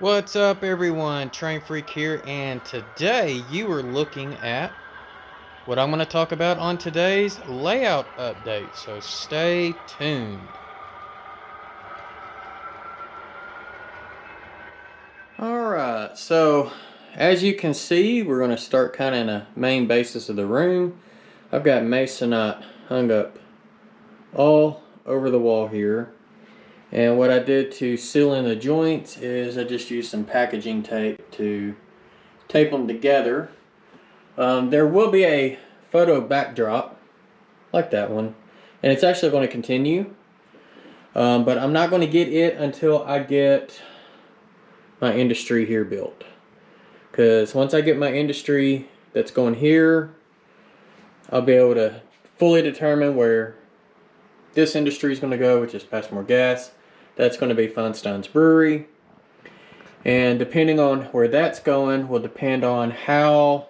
What's up everyone, Train Freak here, and today you are looking at what I'm going to talk about on today's layout update, so stay tuned. Alright, so as you can see, we're going to start kind of in the main basis of the room. I've got Masonite hung up all over the wall here. And what I did to seal in the joints is I just used some packaging tape to tape them together. There will be a photo backdrop like that one, and it's actually going to continue, but I'm not going to get it until I get my industry here built, because once I get my industry that's going here, I'll be able to fully determine where this industry is going to go, which is Passmore Gas. That's going to be Feinstein's Brewery. And depending on where that's going will depend on how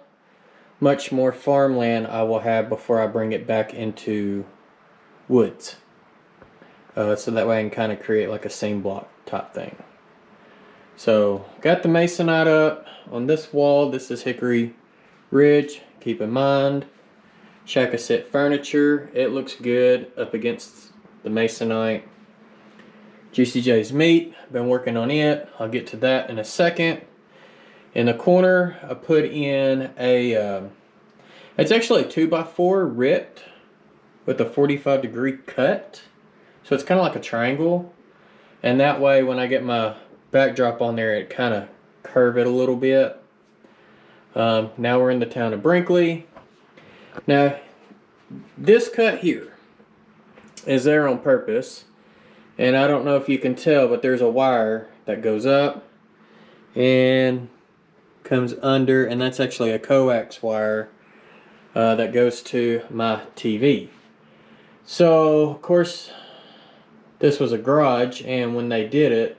much more farmland I will have before I bring it back into woods. So that way I can kind of create like a seam block type thing. So got the Masonite up on this wall. This is Hickory Ridge. Keep in mind, shack set furniture. It looks good up against the Masonite. Juicy J's meat, been working on it. I'll get to that in a second. In the corner, I put in a, it's actually a 2x4 ripped with a 45-degree cut. So it's kind of like a triangle. And that way, when I get my backdrop on there, it kind of curve it a little bit. Now we're in the town of Brinkley. Now, this cut here is there on purpose. And I don't know if you can tell, but there's a wire that goes up and comes under, and that's actually a coax wire that goes to my TV. So, of course, this was a garage, and when they did it,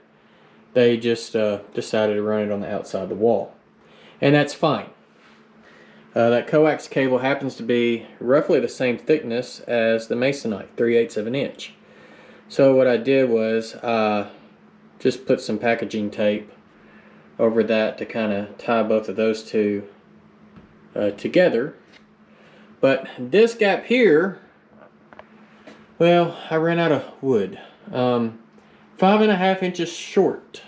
they just decided to run it on the outside of the wall. And that's fine. That coax cable happens to be roughly the same thickness as the Masonite, 3/8 of an inch. So what I did was just put some packaging tape over that to kind of tie both of those two together. But this gap here, well, I ran out of wood. 5.5 inches short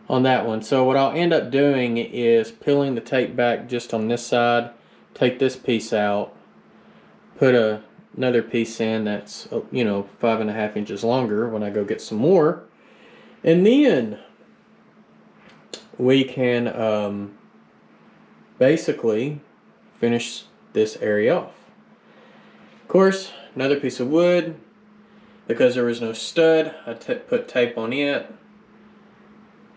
on that one. So what I'll end up doing is peeling the tape back just on this side, take this piece out, put another piece in that's 5.5 inches longer when I go get some more, and then we can basically finish this area off. Of course, another piece of wood, because there was no stud, I put tape on it,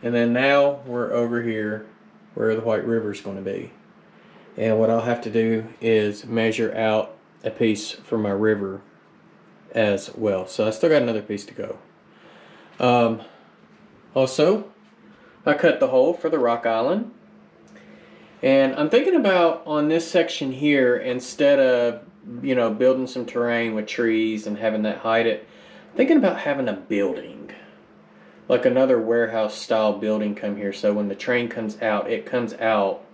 and then now we're over here where the White River is going to be. And what I'll have to do is measure out a piece for my river as well. So I still got another piece to go. Also, I cut the hole for the rock island. And I'm thinking about on this section here, instead of building some terrain with trees and having that hide it, I'm thinking about having a building, like another warehouse style building come here, so when the train comes out, it comes out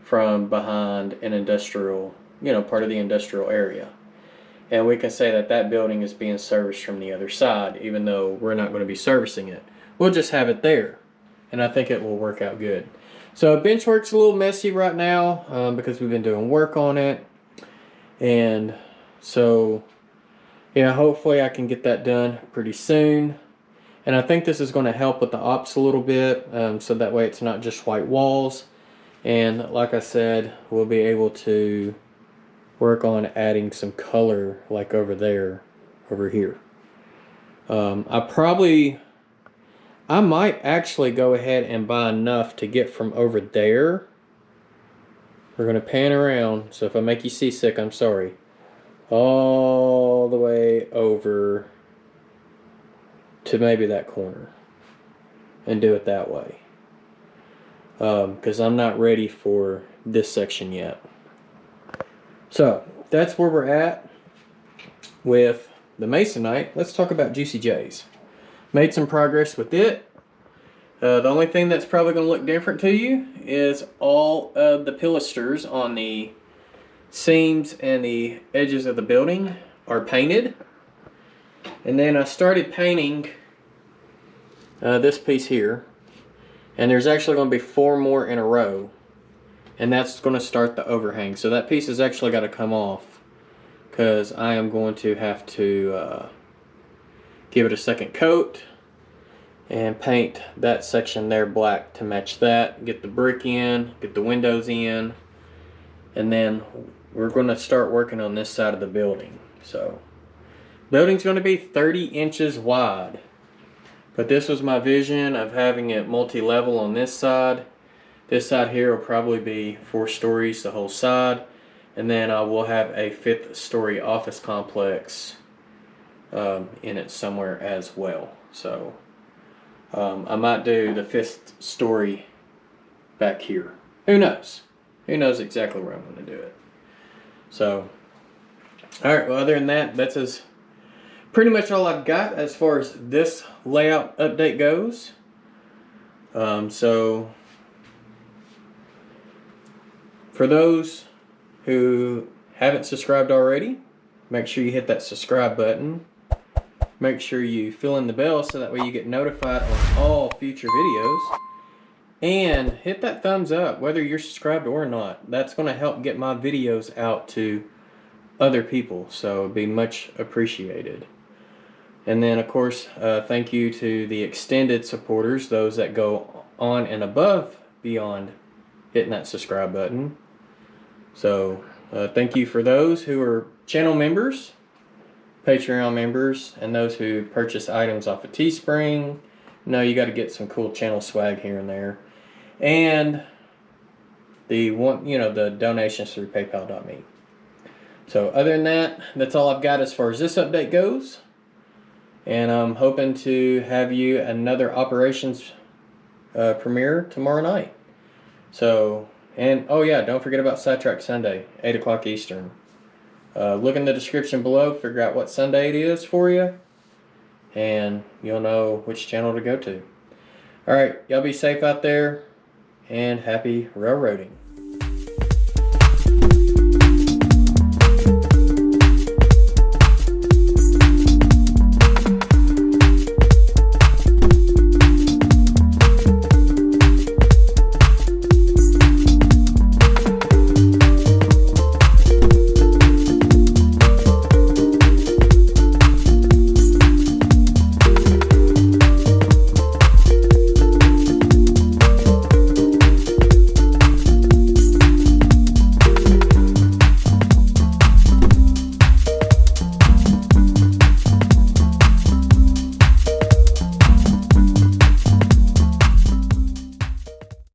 from behind an industrial, part of the industrial area. And we can say that that building is being serviced from the other side, even though we're not going to be servicing it. We'll just have it there, and I think it will work out good. So bench work's a little messy right now because we've been doing work on it. And so, hopefully I can get that done pretty soon. And I think this is going to help with the ops a little bit, so that way it's not just white walls. And like I said, we'll be able to work on adding some color like over there, over here. I might actually go ahead and buy enough to get from over there. We're going to pan around, so if I make you seasick, I'm sorry. All the way over to maybe that corner and do it that way. Because I'm not ready for this section yet. So that's where we're at with the Masonite. Let's talk about Juicy J's. Made some progress with it. The only thing that's probably going to look different to you is all of the pilasters on the seams and the edges of the building are painted. And then I started painting this piece here. And there's actually going to be 4 more in a row. And that's going to start the overhang. So that piece has actually got to come off, because I am going to have to give it a second coat and paint that section there black to match that. Get the brick in, get the windows in, and then we're going to start working on this side of the building. So building's going to be 30 inches wide. But this was my vision of having it multi-level on this side. This side here will probably be 4 stories the whole side. And then I will have a 5th story office complex in it somewhere as well. So I might do the 5th story back here. Who knows? Who knows exactly where I'm going to do it. So, alright, well, other than that, that's pretty much all I've got as far as this layout update goes. So for those who haven't subscribed already, make sure you hit that subscribe button. Make sure you fill in the bell so that way you get notified on all future videos. And hit that thumbs up whether you're subscribed or not. That's going to help get my videos out to other people, so it'd be much appreciated. And then, of course, thank you to the extended supporters, those that go on and above beyond hitting that subscribe button. So, thank you for those who are channel members, Patreon members, and those who purchase items off of Teespring. No, you got to get some cool channel swag here and there. And the donations through PayPal.me. So, other than that, that's all I've got as far as this update goes. And I'm hoping to have you another operations premiere tomorrow night. So, and oh yeah, don't forget about Sidetrack Sunday, 8 o'clock Eastern. Look in the description below, figure out what Sunday it is for you, and you'll know which channel to go to. Alright, y'all be safe out there, and happy railroading.